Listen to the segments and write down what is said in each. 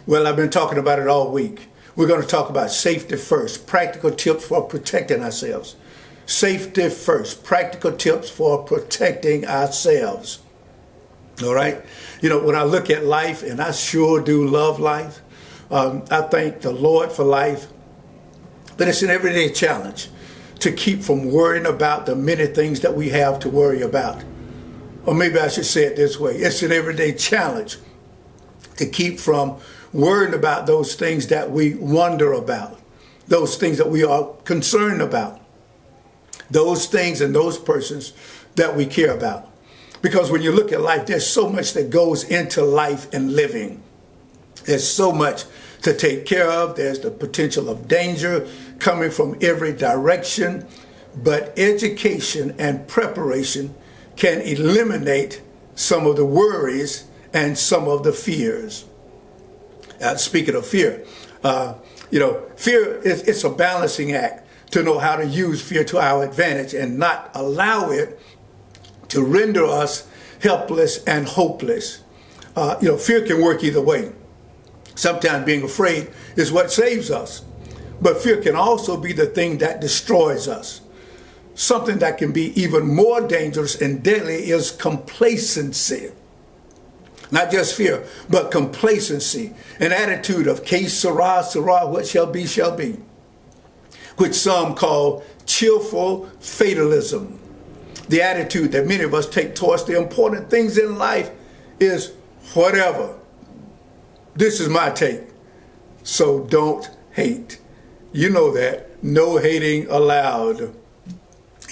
Well, I've been talking about it all week. We're going to talk about safety first, practical tips for protecting ourselves. Safety first, practical tips for protecting ourselves. All right. You know, when I look at life, and I sure do love life, I thank the Lord for life. But it's an everyday challenge to keep from worrying about the many things that we have to worry about. Or maybe I should say it this way. It's an everyday challenge to keep from worrying about those things that we wonder about, those things that we are concerned about, those things and those persons that we care about. Because when you look at life, there's so much that goes into life and living. There's so much to take care of. There's the potential of danger coming from every direction. But education and preparation can eliminate some of the worries and some of the fears. Speaking of fear, fear it's a balancing act to know how to use fear to our advantage and not allow it to render us helpless and hopeless. Fear can work either way. Sometimes being afraid is what saves us, but fear can also be the thing that destroys us. Something that can be even more dangerous and deadly is complacency. Not just fear, but complacency, an attitude of que sera, sera, what shall be, which some call cheerful fatalism. The attitude that many of us take towards the important things in life is whatever. This is my take. So don't hate. You know that. No hating allowed.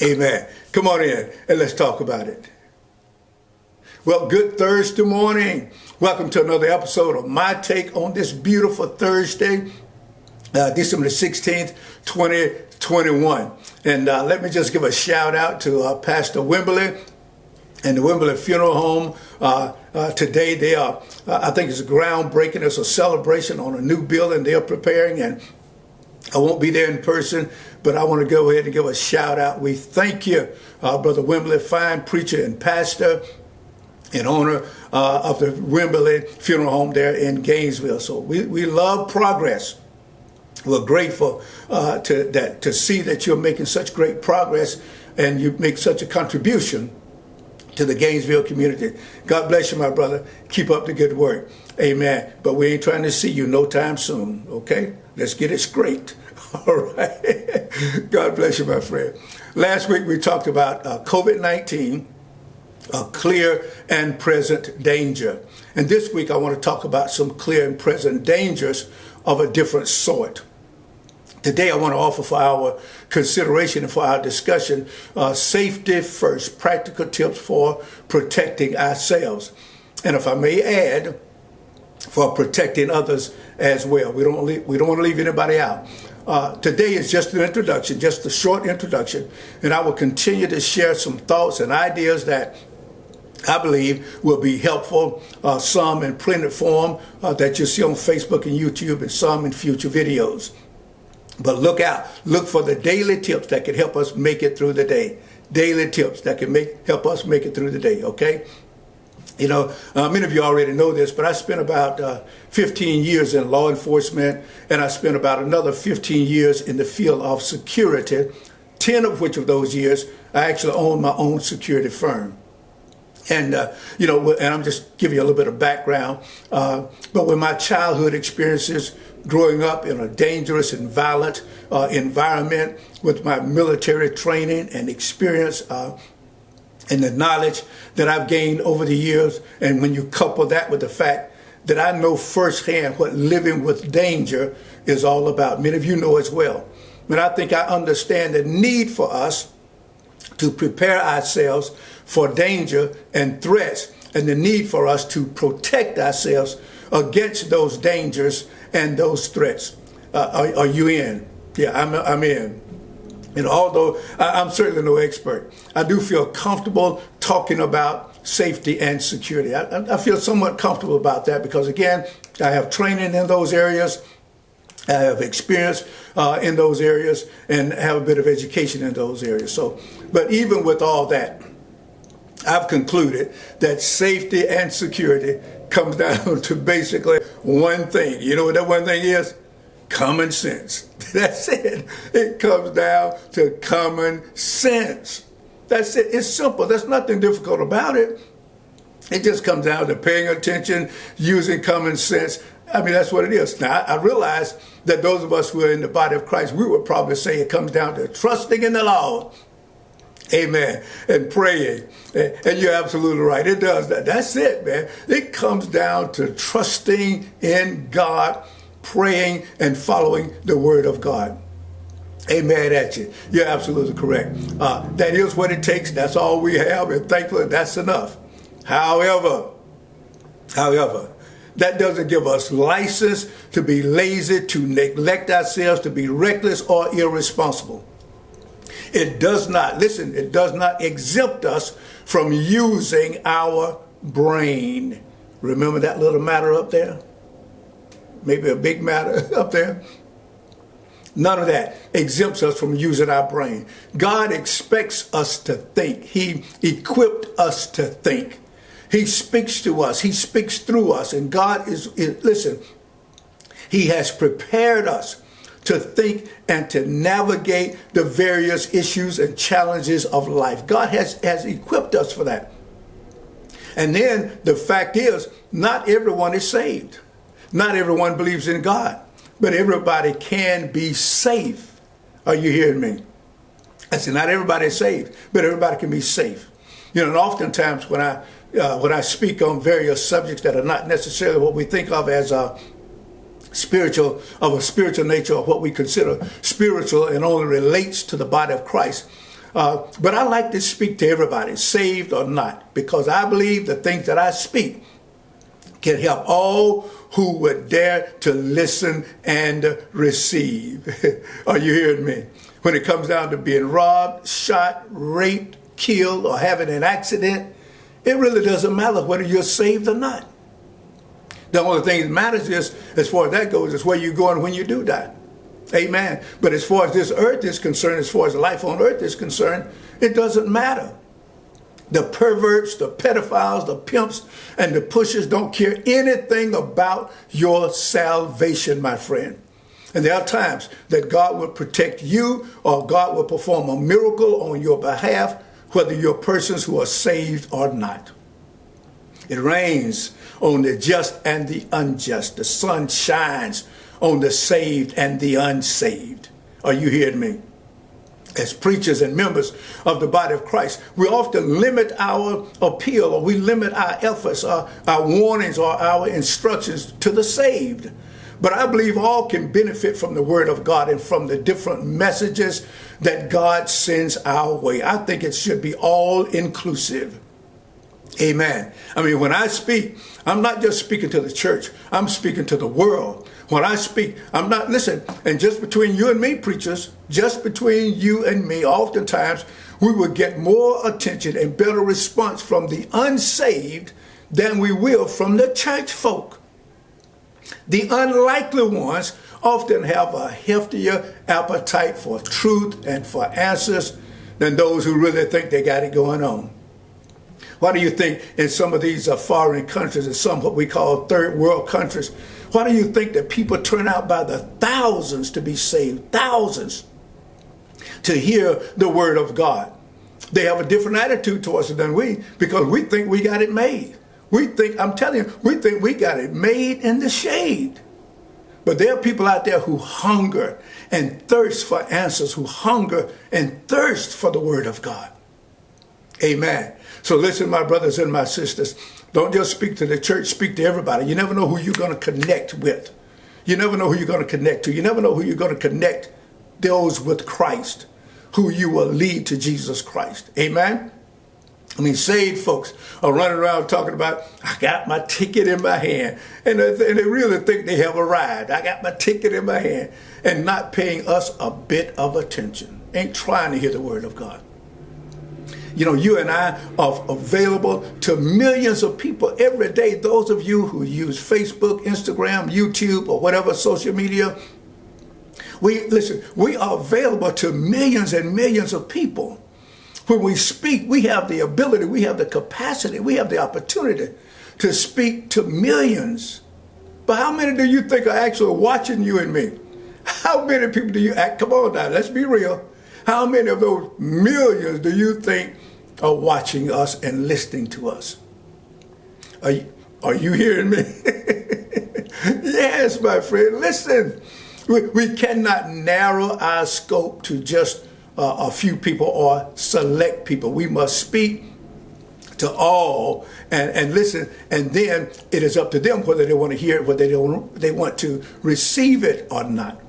Amen. Come on in and let's talk about it. Well, good Thursday morning. Welcome to another episode of My Take on this beautiful Thursday, December the 16th, 2021. And let me just give a shout out to Pastor Wimberly and the Wimberly Funeral Home. Today they are, I think it's groundbreaking. It's a celebration on a new building they're preparing, and I won't be there in person, but I want to go ahead and give a shout out. We thank you, Brother Wimberly, fine preacher and pastor and owner of the Wimberly Funeral Home there in Gainesville. So we love progress. We're grateful to see that you're making such great progress and you make such a contribution to the Gainesville community. God bless you, my brother. Keep up the good work. Amen. But we ain't trying to see you no time soon, okay? Let's get it straight. All right. God bless you, my friend. Last week we talked about COVID-19, a clear and present danger. And this week I want to talk about some clear and present dangers of a different sort. Today I want to offer for our consideration and for our discussion, safety first, practical tips for protecting ourselves. And if I may add, for protecting others as well. We don't want to leave anybody out. Today is just an introduction, just a short introduction, and I will continue to share some thoughts and ideas that I believe will be helpful, some in printed form that you'll see on Facebook and YouTube, and some in future videos. But look out, look for the daily tips that can help us make it through the day. Daily tips that can help us make it through the day, okay? You know, many of you already know this, but I spent about 15 years in law enforcement, and I spent about another 15 years in the field of security, 10 of which of those years I actually owned my own security firm. And, and I'm just giving you a little bit of background. But with my childhood experiences, growing up in a dangerous and violent environment, with my military training and experience and the knowledge that I've gained over the years, and when you couple that with the fact that I know firsthand what living with danger is all about. Many of you know as well. But I think I understand the need for us to prepare ourselves for danger and threats, and the need for us to protect ourselves against those dangers and those threats. Are you in? Yeah, I'm in. And although I'm certainly no expert, I do feel comfortable talking about safety and security. I feel somewhat comfortable about that because, again, I have training in those areas. I have experience in those areas and have a bit of education in those areas. So, but even with all that, I've concluded that safety and security comes down to basically one thing. You know what that one thing is? Common sense. That's it. It comes down to common sense. That's it. It's simple. There's nothing difficult about it. It just comes down to paying attention, using common sense. I mean, that's what it is. Now, I realize that those of us who are in the body of Christ, we would probably say it comes down to trusting in the Lord. Amen. And praying. And you're absolutely right. It does that. That's it, man. It comes down to trusting in God, praying, and following the word of God. Amen at you. You're absolutely correct. That is what it takes. That's all we have. And thankfully, that's enough. However, that doesn't give us license to be lazy, to neglect ourselves, to be reckless or irresponsible. It does not, listen, it does not exempt us from using our brain. Remember that little matter up there? Maybe a big matter up there? None of that exempts us from using our brain. God expects us to think. He equipped us to think. He speaks to us. He speaks through us. And God listen, He has prepared us to think and to navigate the various issues and challenges of life. God has equipped us for that. And then the fact is, not everyone is saved. Not everyone believes in God. But everybody can be safe. Are you hearing me? I said, not everybody is saved, but everybody can be safe. You know, and oftentimes when I speak on various subjects that are not necessarily what we think of as a spiritual nature, or what we consider spiritual, and only relates to the body of Christ. But I like to speak to everybody, saved or not, because I believe the things that I speak can help all who would dare to listen and receive. Are you hearing me? When it comes down to being robbed, shot, raped, killed, or having an accident, it really doesn't matter whether you're saved or not. The only thing that matters is, as far as that goes, is where you're going when you do die. Amen. But as far as this earth is concerned, as far as life on earth is concerned, it doesn't matter. The perverts, the pedophiles, the pimps, and the pushers don't care anything about your salvation, my friend. And there are times that God will protect you, or God will perform a miracle on your behalf, whether you're persons who are saved or not. It rains on the just and the unjust. The sun shines on the saved and the unsaved. Are you hearing me? As preachers and members of the body of Christ, we often limit our appeal, or we limit our efforts, our warnings, or our instructions to the saved. But I believe all can benefit from the word of God and from the different messages that God sends our way. I think it should be all inclusive. Amen. I mean, when I speak, I'm not just speaking to the church. I'm speaking to the world. When I speak, I'm not, listen, and just between you and me, preachers, just between you and me, oftentimes we will get more attention and better response from the unsaved than we will from the church folk. The unlikely ones often have a heftier appetite for truth and for answers than those who really think they got it going on. Why do you think in some of these foreign countries, and some what we call third world countries, why do you think that people turn out by the thousands to be saved, thousands, to hear the word of God? They have a different attitude towards it than we, because we think we got it made. We think, I'm telling you, we think we got it made in the shade. But there are people out there who hunger and thirst for answers, who hunger and thirst for the word of God. Amen. So listen, my brothers and my sisters, don't just speak to the church, speak to everybody. You never know who you're going to connect with. You never know who you're going to connect to. You never know who you're going to connect those with Christ, who you will lead to Jesus Christ. Amen. I mean, saved folks are running around talking about, I got my ticket in my hand. And they really think they have arrived. I got my ticket in my hand. And not paying us a bit of attention. Ain't trying to hear the word of God. You know, you and I are available to millions of people every day. Those of you who use Facebook, Instagram, YouTube, or whatever social media, we are available to millions and millions of people. When we speak, we have the ability, we have the capacity, we have the opportunity to speak to millions. But how many do you think are actually watching you and me? How many people do you act? Come on now, let's be real. How many of those millions do you think are watching us and listening to us? Are you hearing me? Yes, my friend, listen. We cannot narrow our scope to just a few people or select people. We must speak to all and listen, and then it is up to them whether they want to hear it, whether they want to receive it or not.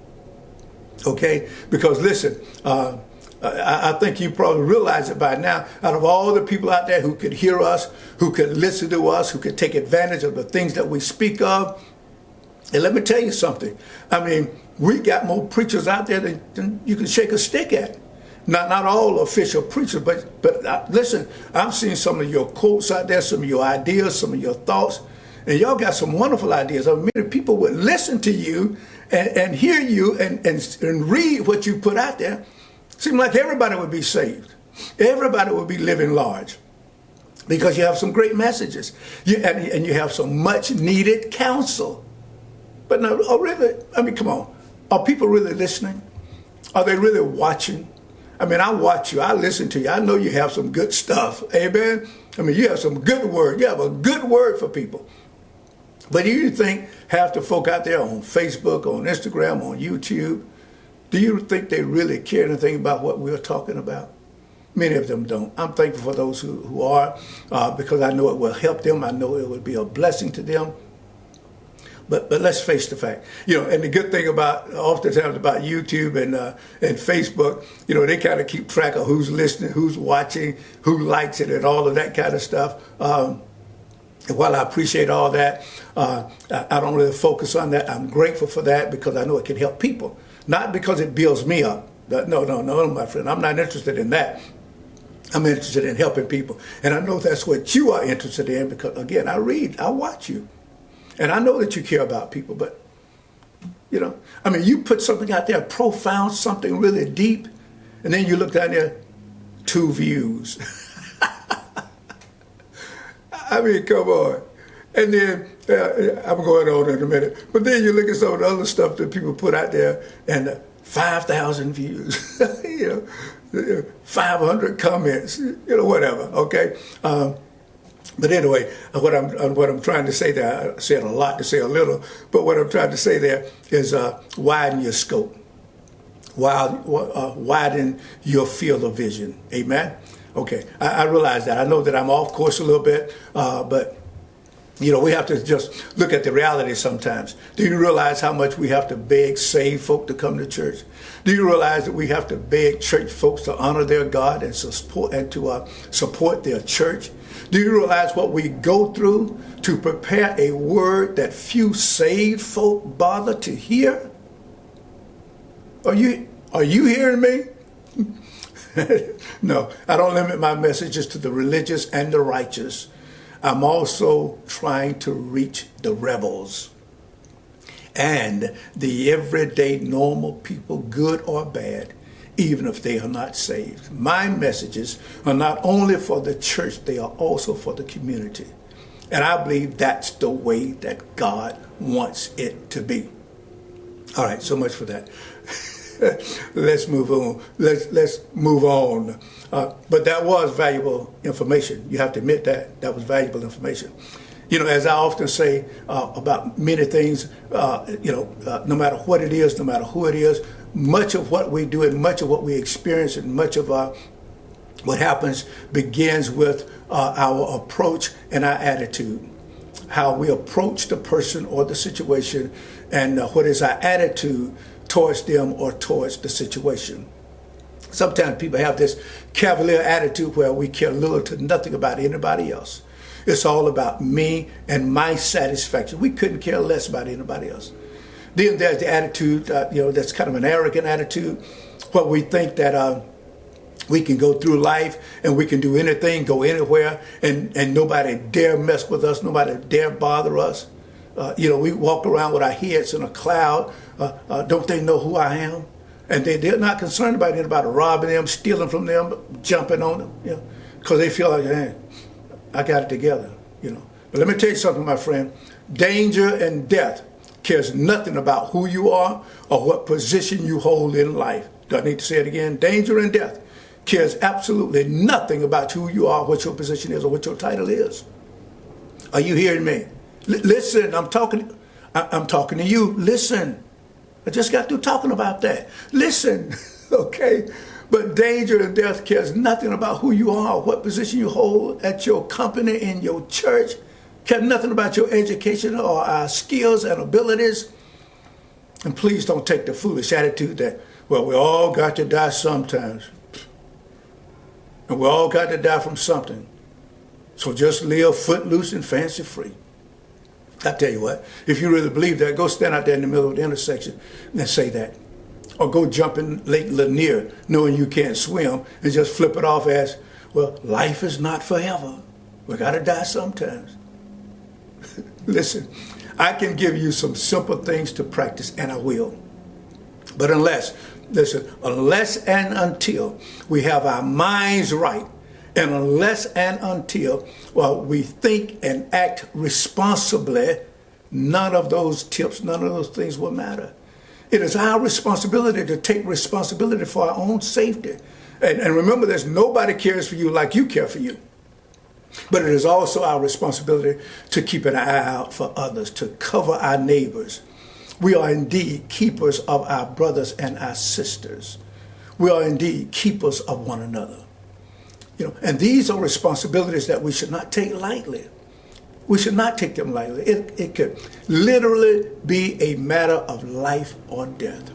Okay? Because listen, I think you probably realize it by now. Out of all the people out there who could hear us, who could listen to us, who could take advantage of the things that we speak of, and let me tell you something. I mean, we got more preachers out there than you can shake a stick at. Not all official preachers, but listen, I've seen some of your quotes out there, some of your ideas, some of your thoughts, and y'all got some wonderful ideas. I mean, many people would listen to you and hear you and read what you put out there. Seems like everybody would be saved. Everybody would be living large because you have some great messages and you have some much needed counsel. But no, really, I mean, come on. Are people really listening? Are they really watching? I mean, I watch you. I listen to you. I know you have some good stuff. Amen? I mean, you have some good word. You have a good word for people. But do you think half the folk out there on Facebook, on Instagram, on YouTube, do you think they really care anything about what we're talking about? Many of them don't. I'm thankful for those who are because I know it will help them. I know it will be a blessing to them. But let's face the fact, and the good thing oftentimes about YouTube and Facebook, they kind of keep track of who's listening, who's watching, who likes it, and all of that kind of stuff. And while I appreciate all that, I don't really focus on that. I'm grateful for that because I know it can help people, not because it builds me up. No, my friend, I'm not interested in that. I'm interested in helping people, and I know that's what you are interested in because, again, I read, I watch you. And I know that you care about people, but, I mean, you put something out there, profound, something really deep, and then you look down there, 2 views. I mean, come on. And then, I'm going on in a minute, but then you look at some of the other stuff that people put out there, and 5,000 views, 500 comments, whatever, okay? But anyway, what I'm trying to say there, I said a lot to say a little, but what I'm trying to say there is widen your scope, widen your field of vision. Amen? Okay, I realize that. I know that I'm off course a little bit, but we have to just look at the reality sometimes. Do you realize how much we have to beg saved folk to come to church? Do you realize that we have to beg church folks to honor their God and support their church? Do you realize what we go through to prepare a word that few saved folk bother to hear? Are you hearing me? No, I don't limit my messages to the religious and the righteous. I'm also trying to reach the rebels and the everyday normal people, good or bad, even if they are not saved. My messages are not only for the church, they are also for the community. And I believe that's the way that God wants it to be. All right, so much for that. Let's move on. Let's move on. But that was valuable information. You have to admit that was valuable information. As I often say about many things, no matter what it is, no matter who it is, much of what we do and much of what we experience and much of what happens begins with our approach and our attitude. How we approach the person or the situation and what is our attitude towards them or towards the situation. Sometimes people have this cavalier attitude where we care little to nothing about anybody else. It's all about me and my satisfaction. We couldn't care less about anybody else. Then there's the attitude, that's kind of an arrogant attitude, where we think that we can go through life and we can do anything, go anywhere, and nobody dare mess with us, nobody dare bother us. We walk around with our heads in a cloud. Don't they know who I am? And they're not concerned about anybody robbing them, stealing from them, jumping on them, because they feel like, hey, I got it together. But let me tell you something, my friend. Danger and death cares nothing about who you are or what position you hold in life. Do I need to say it again? Danger and death cares absolutely nothing about who you are, what your position is, or what your title is. Are you hearing me? Listen, I'm talking to you. Listen. I just got through talking about that. Listen, okay? But danger and death cares nothing about who you are, what position you hold at your company, in your church. Cares nothing about your education or our skills and abilities. And please don't take the foolish attitude that, well, we all got to die sometimes. And we all got to die from something. So just live footloose and fancy free. I tell you what, if you really believe that, go stand out there in the middle of the intersection and say that. Or go jump in Lake Lanier knowing you can't swim and just flip it off as, well, life is not forever. We got to die sometimes. Listen, I can give you some simple things to practice, and I will. But unless and until we have our minds right, and unless and until we think and act responsibly, none of those tips, none of those things will matter. It is our responsibility to take responsibility for our own safety. And remember this, nobody cares for you like you care for you. But it is also our responsibility to keep an eye out for others, to cover our neighbors. We are indeed keepers of our brothers and our sisters. We are indeed keepers of one another. And these are responsibilities that we should not take lightly. We should not take them lightly. It could literally be a matter of life or death.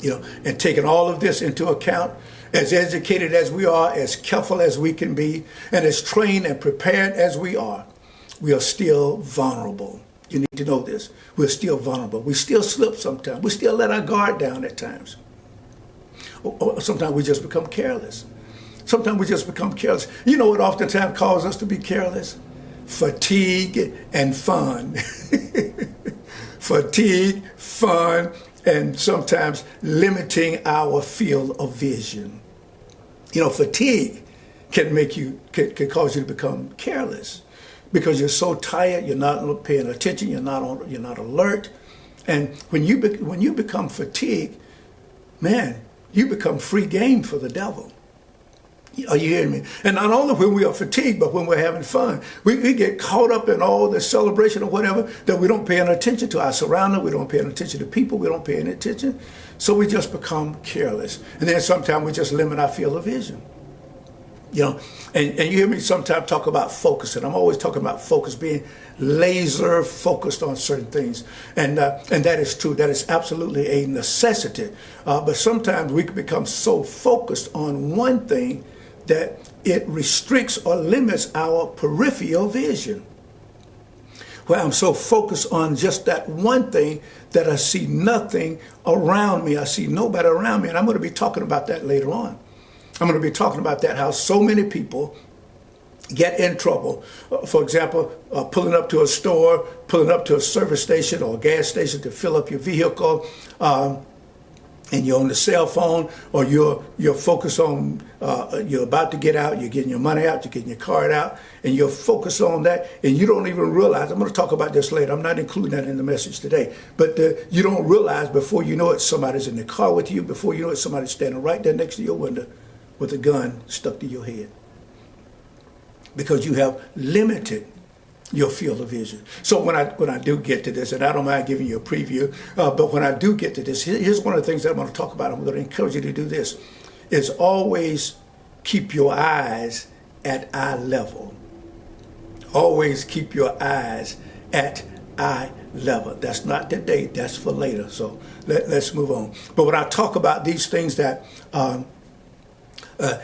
And taking all of this into account, as educated as we are, as careful as we can be, and as trained and prepared as we are still vulnerable. You need to know this. We're still vulnerable. We still slip sometimes. We still let our guard down at times. Or sometimes we just become careless. Sometimes we just become careless. You know what oftentimes causes us to be careless? Fatigue and fun. Fatigue, fun, and sometimes limiting our field of vision. Fatigue can cause you to become careless because you're so tired, you're not paying attention, you're not alert. And when you become fatigued, man, you become free game for the devil. Are you hearing me? And not only when we are fatigued, but when we're having fun. We get caught up in all the celebration or whatever that we don't pay any attention to our surroundings. We don't pay any attention to people. We don't pay any attention. So we just become careless. And then sometimes we just limit our field of vision. And you hear me sometimes talk about focus, and I'm always talking about focus, being laser focused on certain things. And that is true. That is absolutely a necessity. But sometimes we can become so focused on one thing that it restricts or limits our peripheral vision. Where I'm so focused on just that one thing that I see nothing around me. I see nobody around me. And I'm going to be talking about that later on. I'm going to be talking about that, how so many people get in trouble. For example, pulling up to a store, pulling up to a service station or a gas station to fill up your vehicle, and you're on the cell phone, or you're focused on, you're about to get out, you're getting your money out, you're getting your card out, and you're focused on that, and you don't even realize. I'm going to talk about this later. I'm not including that in the message today. But you don't realize before you know it, somebody's in the car with you. Before you know it, somebody's standing right there next to your window with a gun stuck to your head. Because you have limited your field of vision. So when I do get to this, and I don't mind giving you a preview, but when I do get to this, here's one of the things that I'm going to talk about. I'm going to encourage you to do this, is always keep your eyes at eye level. Always keep your eyes at eye level. That's not today, that's for later. So let's move on. But when I talk about these things that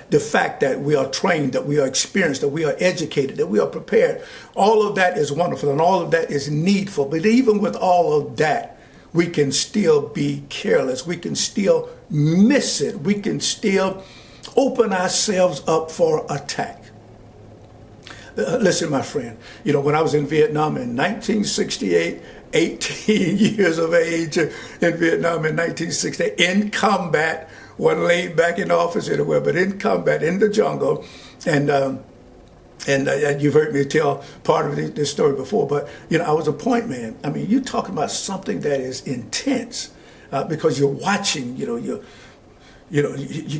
the fact that we are trained, that we are experienced, that we are educated, that we are prepared, all of that is wonderful and all of that is needful. But even with all of that, we can still be careless. We can still miss it. We can still open ourselves up for attack. Listen, my friend, when I was in Vietnam in 1968, 18 years of age in Vietnam in 1960, in combat, wasn't laid back in office anywhere, but in combat, in the jungle. And you've heard me tell part of this story before, but I was a point man. I mean, you're talking about something that is intense because you're watching. You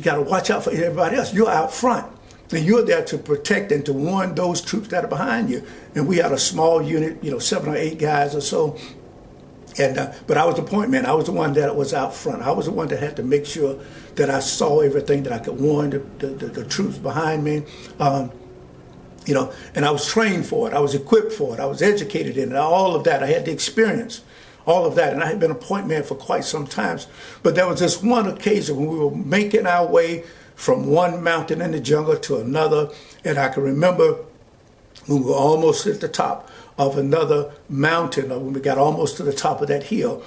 got to watch out for everybody else. You're out front, and you're there to protect and to warn those troops that are behind you. And we had a small unit, 7 or 8 guys or so. And but I was the point man. I was the one that was out front. I was the one that had to make sure that I saw everything, that I could warn the troops behind me. And I was trained for it. I was equipped for it. I was educated in it. All of that. I had the experience, all of that. And I had been a point man for quite some time. But there was this one occasion when we were making our way from one mountain in the jungle to another. And I can remember when we were almost at the top of another mountain, or when we got almost to the top of that hill,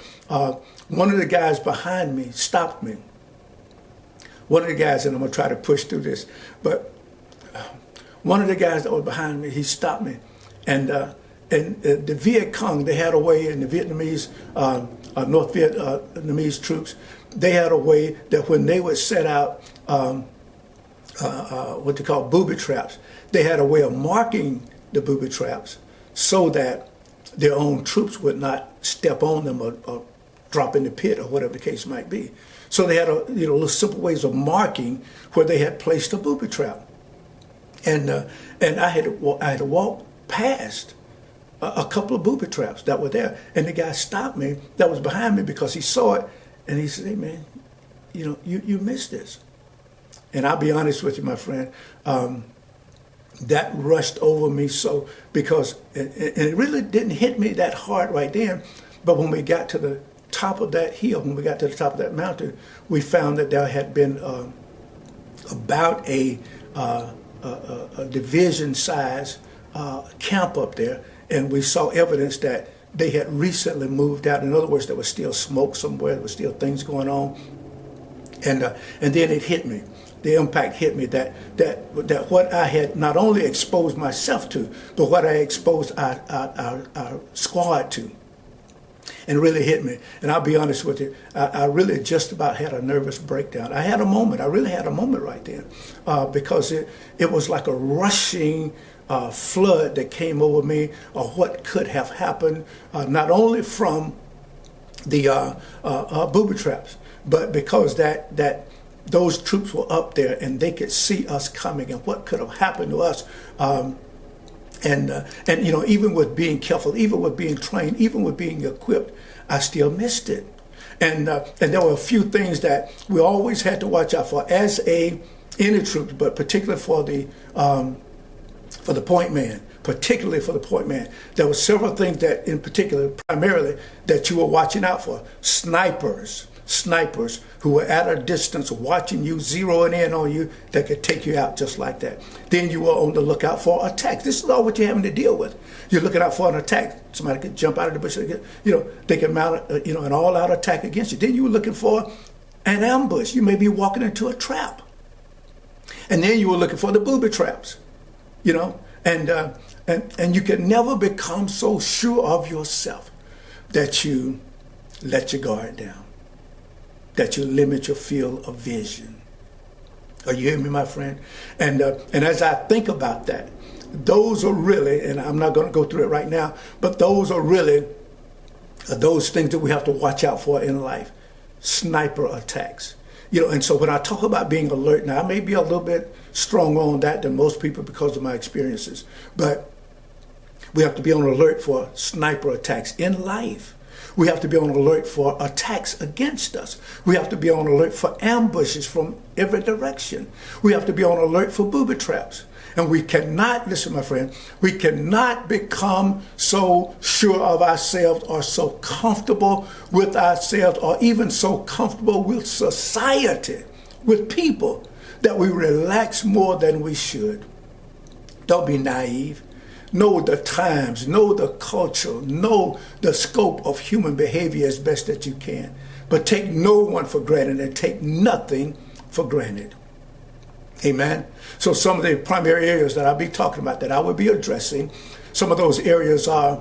one of the guys behind me stopped me. One of the guys, and I'm going to try to push through this, but one of the guys that was behind me, he stopped me. And the Viet Cong, they had a way, in the Vietnamese, North Vietnamese troops, they had a way that when they would set out what they call booby traps, they had a way of marking the booby traps so that their own troops would not step on them or drop in the pit or whatever the case might be. So they had little simple ways of marking where they had placed a booby trap. And I had to walk past a couple of booby traps that were there. And the guy stopped me that was behind me because he saw it. And he said, "Hey, man, you missed this." And I'll be honest with you, my friend, that rushed over me so, because it really didn't hit me that hard right then. But when we got to the top of that hill, when we got to the top of that mountain, we found that there had been about a division-size camp up there, and we saw evidence that they had recently moved out. In other words, there was still smoke somewhere, there was still things going on, and then it hit me. The impact hit me that what I had not only exposed myself to, but what I exposed our squad to, and really hit me. And I'll be honest with you, I really just about had a nervous breakdown. I had a moment. I really had a moment right then, because it was like a rushing flood that came over me, or what could have happened, not only from the booby traps, but because that those troops were up there and they could see us coming, and what could have happened to us. And even with being careful, even with being trained, even with being equipped, I still missed it. And there were a few things that we always had to watch out for as any troops, but particularly for the point man. Particularly for the point man, there were several things that, in particular, primarily, that you were watching out for. Snipers who were at a distance watching you, zeroing in on you, that could take you out just like that. Then you were on the lookout for attacks. This is all what you're having to deal with. You're looking out for an attack. Somebody could jump out of the bush. They can mount an all-out attack against you. Then you were looking for an ambush. You may be walking into a trap. And then you were looking for the booby traps. And you can never become so sure of yourself that you let your guard down, that you limit your field of vision. Are you hearing me, my friend? And as I think about that, those are really, and I'm not going to go through it right now, but those are really those things that we have to watch out for in life. Sniper attacks. And so when I talk about being alert, now I may be a little bit stronger on that than most people because of my experiences, but we have to be on alert for sniper attacks in life. We have to be on alert for attacks against us. We have to be on alert for ambushes from every direction. We have to be on alert for booby traps. And we cannot, listen, my friend, we cannot become so sure of ourselves or so comfortable with ourselves or even so comfortable with society, with people, that we relax more than we should. Don't be naive. Know the times, know the culture, know the scope of human behavior as best that you can. But take no one for granted and take nothing for granted. Amen. So some of the primary areas that I'll be talking about, that I will be addressing, some of those areas are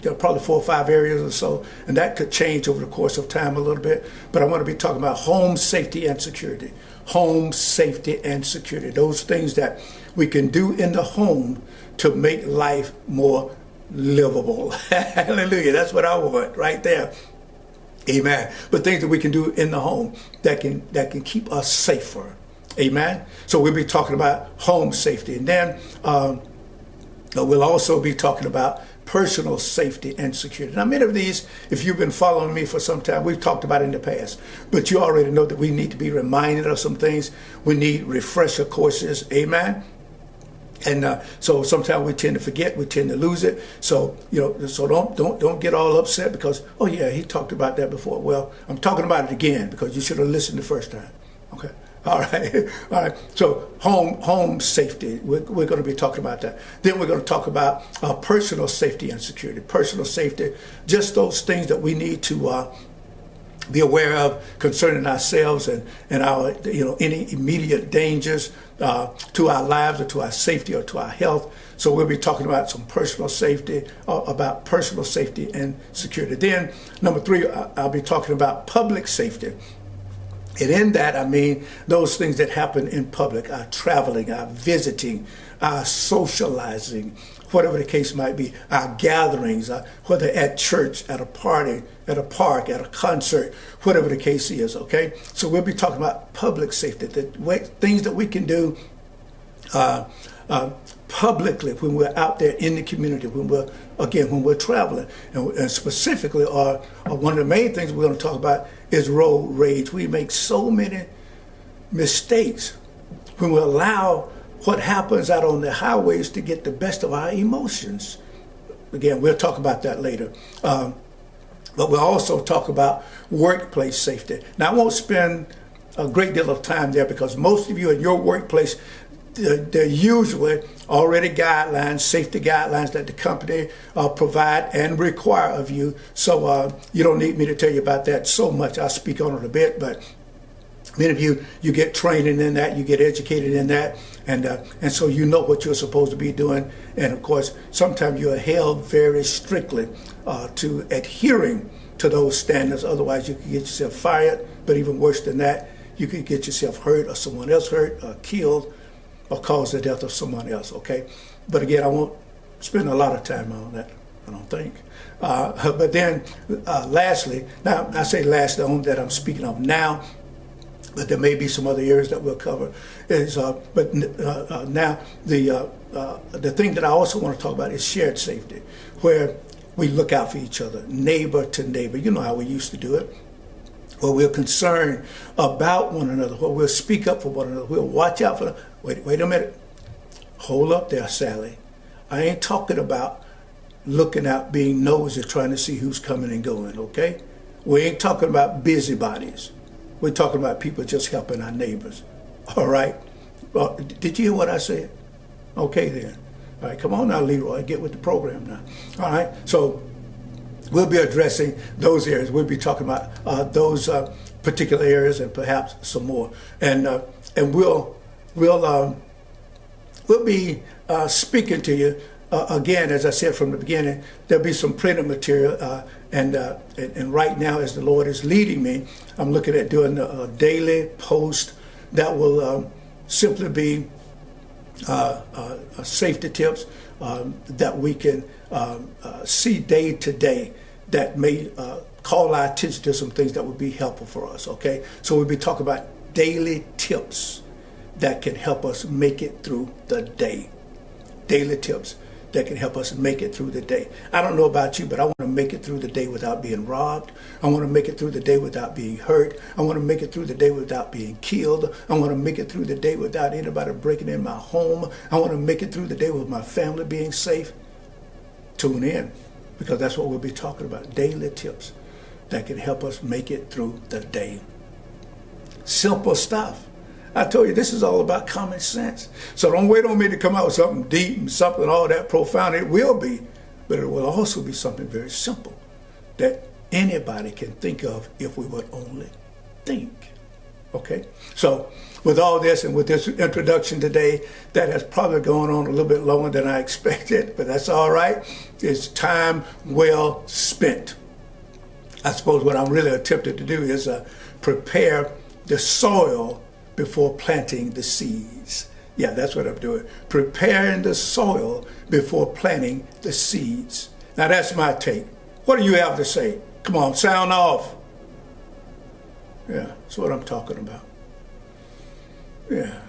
there are probably 4 or 5 areas or so, and that could change over the course of time a little bit. But I want to be talking about home safety and security. Home safety and security. Those things that we can do in the home to make life more livable. Hallelujah. That's what I want right there. Amen. But things that we can do in the home that can keep us safer. Amen. So we'll be talking about home safety. And then we'll also be talking about personal safety and security. Now, many of these, if you've been following me for some time, we've talked about in the past. But you already know that we need to be reminded of some things. We need refresher courses. Amen. And so sometimes we tend to forget, we tend to lose it. So, so don't get all upset because, oh yeah, he talked about that before. Well, I'm talking about it again because you should have listened the first time. Okay. All right. All right. So home safety, we're going to be talking about that. Then we're going to talk about personal safety and security. Personal safety, just those things that we need to be aware of concerning ourselves and our, any immediate dangers to our lives or to our safety or to our health. So we'll be talking about some personal safety, about personal safety and security. Then number 3, I'll be talking about public safety. And in that, I mean those things that happen in public, our traveling, our visiting, our socializing, whatever the case might be, our gatherings, whether at church, at a party, at a park, at a concert, whatever the case is, okay? So we'll be talking about public safety, things that we can do publicly when we're out there in the community, when we're traveling. And specifically, one of the main things we're going to talk about is road rage. We make so many mistakes when we allow what happens out on the highways to get the best of our emotions. Again, we'll talk about that later. But we'll also talk about workplace safety. Now, I won't spend a great deal of time there because most of you in your workplace, there are usually already guidelines, safety guidelines that the company provide and require of you. So you don't need me to tell you about that so much. I'll speak on it a bit, but many of you get training in that, you get educated in that, and so you know what you're supposed to be doing. And of course, sometimes you are held very strictly to adhering to those standards. Otherwise, you could get yourself fired. But even worse than that, you could get yourself hurt or someone else hurt or killed or cause the death of someone else, okay? But again, I won't spend a lot of time on that, I don't think. But then, lastly, now I say lastly on that I'm speaking of now, but there may be some other areas that we'll cover. Now the thing that I also want to talk about is shared safety, where we look out for each other, neighbor to neighbor. You know how we used to do it. Where we're concerned about one another, where we'll speak up for one another, we'll watch out for them. Wait a minute. Hold up there, Sally. I ain't talking about looking out, being nosy, trying to see who's coming and going, okay? We ain't talking about busybodies. We're talking about people just helping our neighbors, all right? Did you hear what I said? Okay, then. All right, come on now, Leroy, get with the program now. All right, so we'll be addressing those areas. We'll be talking about those particular areas and perhaps some more. And we'll be speaking to you again, as I said from the beginning. There'll be some printed material, and right now, as the Lord is leading me, I'm looking at doing a daily post that will simply be safety tips that we can see day to day that may call our attention to some things that would be helpful for us, okay? So we'll be talking about daily tips that can help us make it through the day. Daily tips that can help us make it through the day. I don't know about you, but I want to make it through the day without being robbed. I want to make it through the day without being hurt. I want to make it through the day without being killed. I want to make it through the day without anybody breaking in my home. I want to make it through the day with my family being safe. Tune in, because that's what we'll be talking about. Daily tips that can help us make it through the day. Simple stuff. I told you, this is all about common sense. So don't wait on me to come out with something deep and something all that profound. It will be, but it will also be something very simple that anybody can think of if we would only think. Okay? So with all this and with this introduction today, that has probably gone on a little bit longer than I expected, but that's all right. It's time well spent. I suppose what I'm really attempting to do is prepare the soil before planting the seeds. Yeah, that's what I'm doing. Preparing the soil before planting the seeds. Now that's my take. What do you have to say? Come on, sound off. Yeah, that's what I'm talking about. Yeah.